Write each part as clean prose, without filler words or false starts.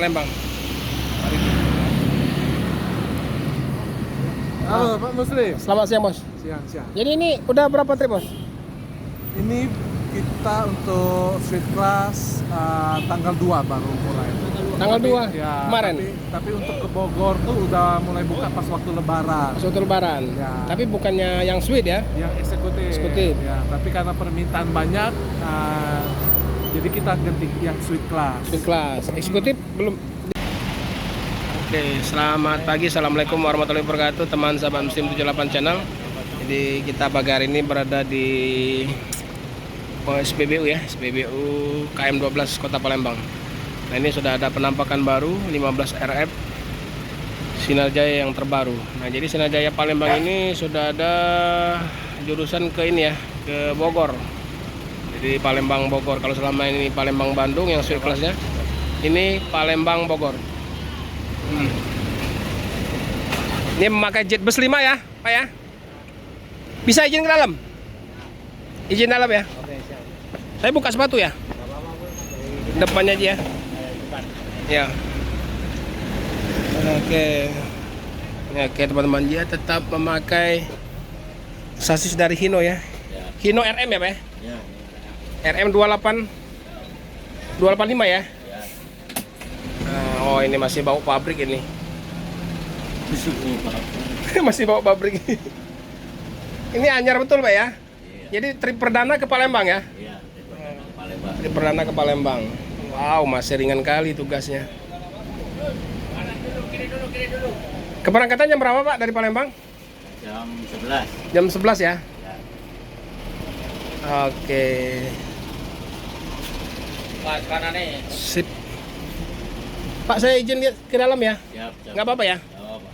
Palembang. Halo Pak Muslim. Selamat siang, Bos. Siang. Jadi ini udah berapa trip, Bos? Ini kita untuk street class tanggal 2 baru mulai. Tanggal 2 Ya, kemarin. Tapi untuk ke Bogor tuh udah mulai buka pas waktu Lebaran. Pas waktu Lebaran. Ya. Tapi bukannya yang sweet ya? Yang eksekutif. Eksekutif. Ya, tapi karena permintaan banyak, jadi kita ganti yang sweet class. Sweet class. Eksekutif belum. Oke, selamat pagi. Assalamualaikum warahmatullahi wabarakatuh, teman sahabat Muslim 78 channel. Jadi kita pagi hari ini berada di SPBU ya, SPBU KM12 Kota Palembang. Nah, ini sudah ada penampakan baru 15 RF Sinar Jaya yang terbaru. Nah, jadi Sinar Jaya Palembang ini sudah ada jurusan ke ini ya, ke Bogor. Jadi Palembang Bogor. Kalau selama ini Palembang Bandung yang street classnya, ini Palembang Bogor. Ini memakai jet bus 5 ya, Pak ya. Bisa izin ke dalam? Izin dalam ya. Saya buka sepatu ya. Depannya aja ya. Ya. Oke. Oke teman-teman, dia tetap memakai sasis dari Hino ya. Hino RM ya, Pak ya? RM 285 ya. Oh, ini masih bau pabrik ini. Masih bau pabrik. Ini anyar betul, Pak ya? Jadi trip perdana ke Palembang ya? Iya, Palembang. Trip perdana ke Palembang. Wow, masih ringan kali tugasnya. Keberangkatan jam berapa, Pak, dari Palembang? Jam 11. Jam 11 ya? Ya. Oke. Pas kanan nih. Sip. Pak, saya izin lihat ke dalam ya? Siap. Nggak apa-apa ya? Nggak apa-apa.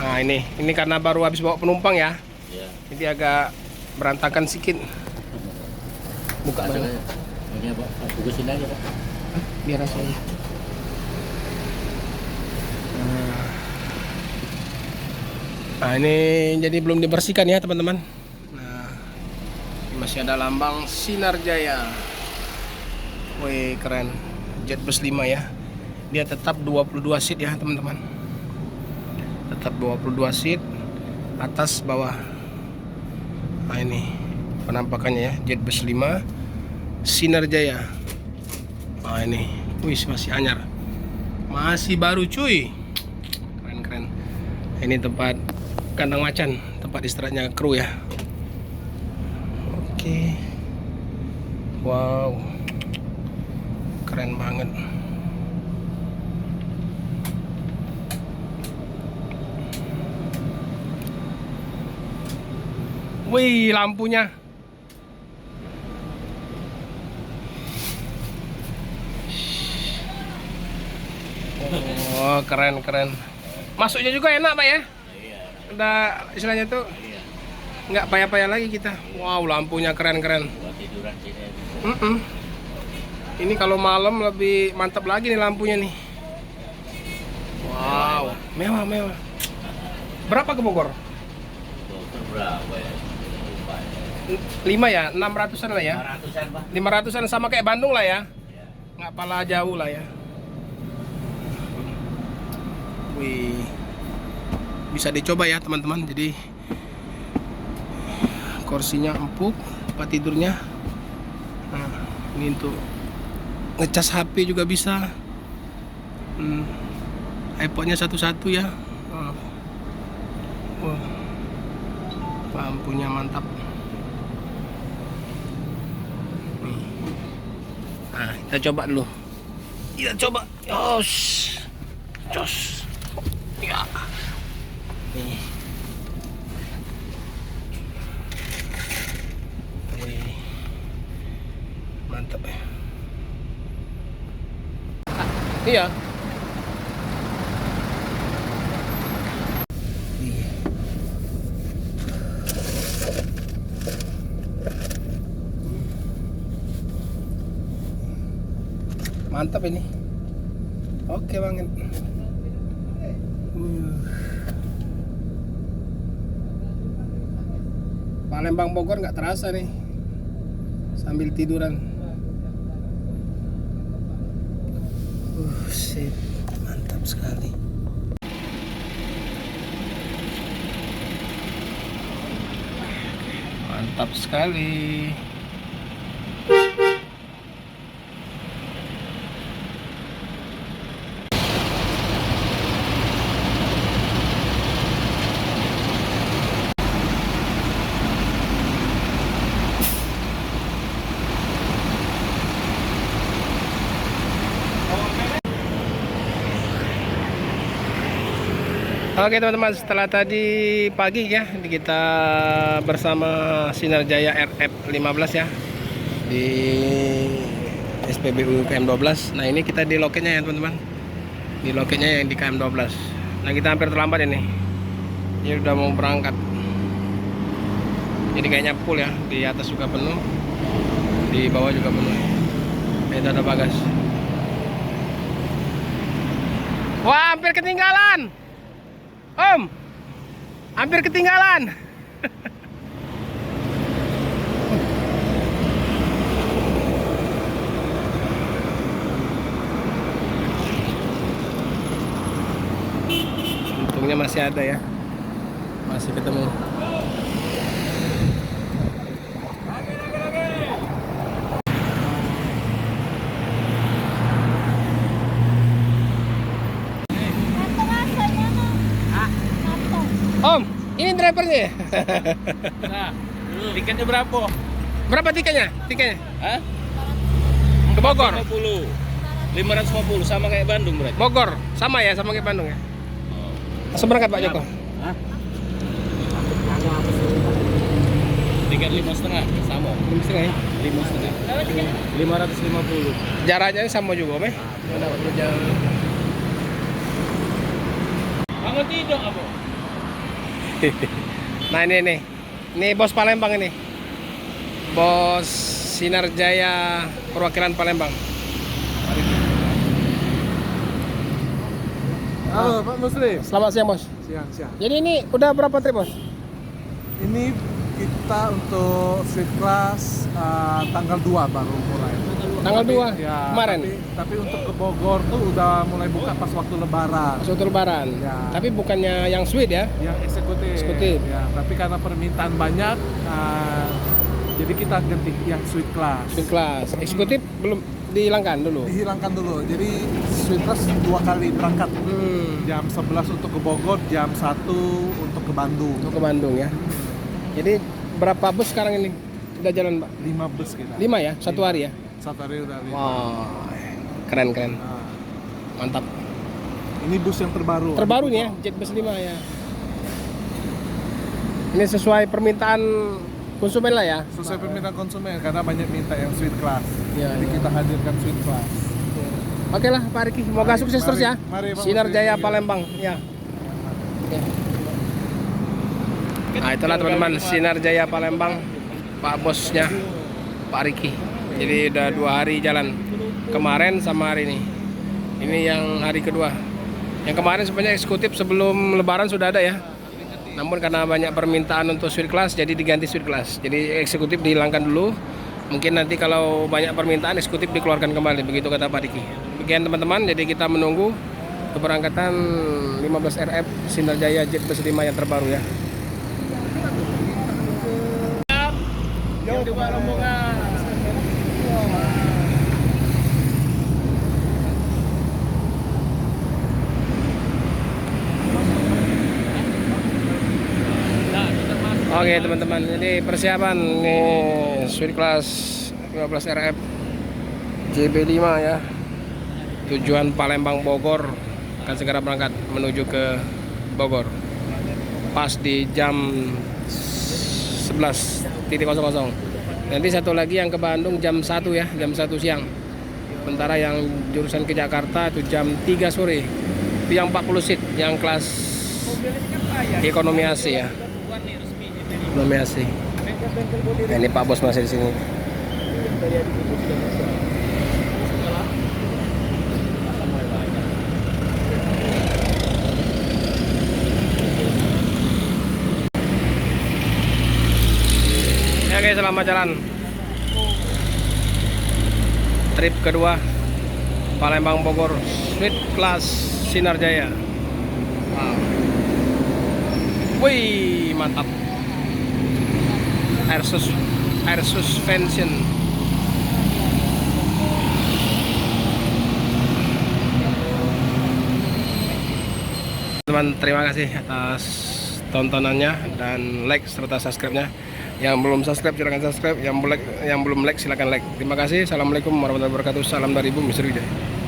Nah, ini karena baru habis bawa penumpang ya. Iya. Jadi agak berantakan sedikit. Buka Masuk dulu. aja. Ini apa? Bungkusin aja, Pak. Biar rasanya. Nah, ini jadi belum dibersihkan ya teman-teman. Nah, ini masih ada lambang Sinar Jaya. Wih, keren. Jet bus 5 ya. Dia tetap 22 seat ya teman-teman. Tetap 22 seat, atas bawah. Nah, ini penampakannya ya, jet bus 5 Sinar Jaya. Nah, ini wih, masih anyar, masih baru cuy, keren. Ini tempat kandang macan, tempat istirahatnya kru ya. Oke. Wow, keren banget. Wih, lampunya. Oh, keren. Masuknya juga enak, Pak ya? Iya. Udah istilahnya tuh Iya. nggak payah-payah lagi kita. Wow, lampunya keren. Buat tiduran sini. Ini kalau malam lebih mantap lagi nih lampunya nih. Wow, mewah. Berapa ke Bogor? Bogor berapa ya? Lupa ya. 5 ya, 600-an lah ya. 500-an, Pak. 500-an sama kayak Bandung lah ya. Iya. Nggak pala jauh lah ya. Wih, bisa dicoba ya teman-teman. Jadi kursinya empuk, tempat tidurnya. Nah, ini untuk ngecas HP juga bisa. iPodnya satu-satu ya. Wah, lampunya mantap. Nih. Nah, kita coba dulu. Kita coba. Jos. Ya. Nih. Wih. Mantap ya. Iya. Mantap ini. Oke banget. Palembang Bogor nggak terasa nih sambil tiduran. sip, mantap sekali. Mantap sekali. Oke teman-teman, setelah tadi pagi ya kita bersama Sinar Jaya RF15 ya di SPBU KM12. Nah ini kita di loketnya ya teman-teman, di loketnya yang di KM12. Nah kita hampir terlambat ini udah mau berangkat, jadi kayaknya full ya, di atas juga penuh, di bawah juga penuh. Itu ada bagas. Wah, hampir ketinggalan Om, hampir ketinggalan. Untungnya masih ada ya, masih ketemu. Om, ini drivernya. Nah, tiketnya berapa? Berapa tiketnya? Tiketnya? Hah? Ke Bogor. 550 sama kayak Bandung berarti. Bogor, sama ya, sama kayak Bandung ya. Langsung berangkat Pak Joko. Hah? Tiket 5,5 sama. 5,5 ya? 5,5. 550. Jaraknya sama juga Om ya? Bangun tidur apa? Nah ini bos Palembang ini, bos Sinar Jaya perwakilan Palembang. Halo Pak Muslim. Selamat siang bos. Siang. Jadi ini udah berapa trip bos? Ini kita untuk street class tanggal 2 baru mulai. Tanggal 2 Ya, kemarin. Tapi untuk ke Bogor tuh udah mulai buka pas waktu Lebaran. Pas waktu Lebaran. Ya. Tapi bukannya yang suite ya? Yang eksekutif. Eksekutif. Ya, tapi karena permintaan banyak, jadi kita ganti yang suite class. Suite class. Eksekutif belum dihilangkan dulu. Dihilangkan dulu. Jadi suite class 2 kali berangkat. Jam 11 untuk ke Bogor, jam 1 untuk ke Bandung. Untuk ke Bandung ya. Jadi berapa bus sekarang ini udah jalan Pak? 5 bus kita. 5 ya, satu hari ya. Satu hari udah 5. Wah, keren. Nah, Mantap. ini bus yang terbaru. Terbaru nih ya, Jet Bus 5 ya. Ini sesuai permintaan konsumen lah ya. Sesuai permintaan konsumen karena banyak minta yang suite class. Ya, Jadi ya. kita hadirkan suite class. Oke lah Pak Riki, semoga Mari, sukses terus ya. mari, Pak Sinar Muslim. Jaya Palembang ya. Ya. Nah itulah teman-teman, Sinar Jaya Palembang, Pak bosnya Pak Riki. Jadi udah 2 hari jalan, kemarin sama hari ini. Ini yang hari kedua. Yang kemarin sebenarnya eksekutif sebelum Lebaran sudah ada ya. Namun karena banyak permintaan untuk suite class, jadi diganti suite class. Jadi eksekutif dihilangkan dulu. Mungkin nanti kalau banyak permintaan eksekutif dikeluarkan kembali, begitu kata Pak Riki. Demikian teman-teman, jadi kita menunggu keberangkatan 15 RF Sinar Jaya Jet Bus 5 yang terbaru ya. Oke teman-teman, jadi persiapan nih suite class 15 RF JB5 ya. Tujuan Palembang Bogor, akan segera berangkat menuju ke Bogor. Pas di jam 11.00. Nanti satu lagi yang ke Bandung jam 1 ya, jam 1 siang. Sementara yang jurusan ke Jakarta itu jam 3 sore. Itu yang 40 seat, yang kelas ekonomi AC ya. Ekonomi AC. Nah, ini Pak Bos masih di sini. Oke, selamat jalan. Trip kedua Palembang Bogor Street Class Sinar Jaya. Wow. Wih, mantap. Air suspension. Teman, terima kasih atas tontonannya dan like serta subscribe-nya. Yang belum subscribe silakan subscribe, yang belum like silakan like. Terima kasih. Assalamualaikum warahmatullahi wabarakatuh. Salam dari Bung Misteri Wijaya.